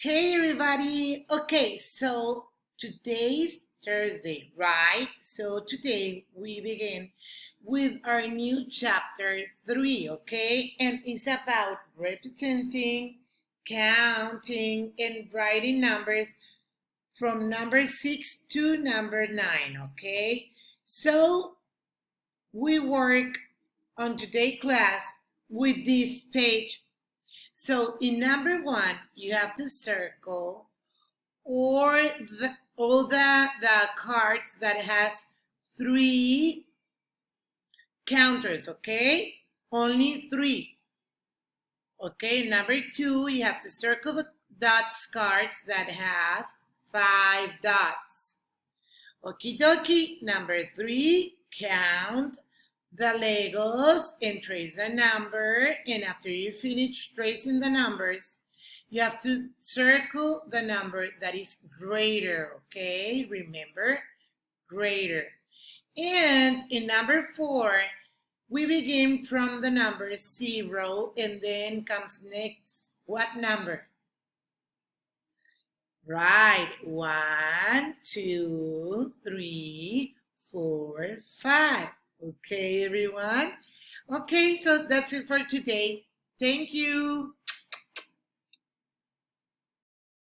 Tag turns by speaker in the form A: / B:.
A: Hey everybody. Okay, so today's Thursday, right? So today we begin with our new chapter 3, okay? And it's about representing, counting, and writing numbers from number 6 to number 9, okay? So we work on today's class with this page. So in number 1, you have to circle or all the cards that has 3 counters, okay? Only 3. Okay, number 2, you have to circle the dots cards that has 5 dots. Okie dokie. Number 3, count the Legos and trace the number. And after you finish tracing the numbers, you have to circle the number that is greater, okay? Remember, greater. And in number 4, we begin from the number 0 and then comes next what number? Right, 1, 2, 3, 4, 5. Okay, everyone? Okay, so that's it for today. Thank you.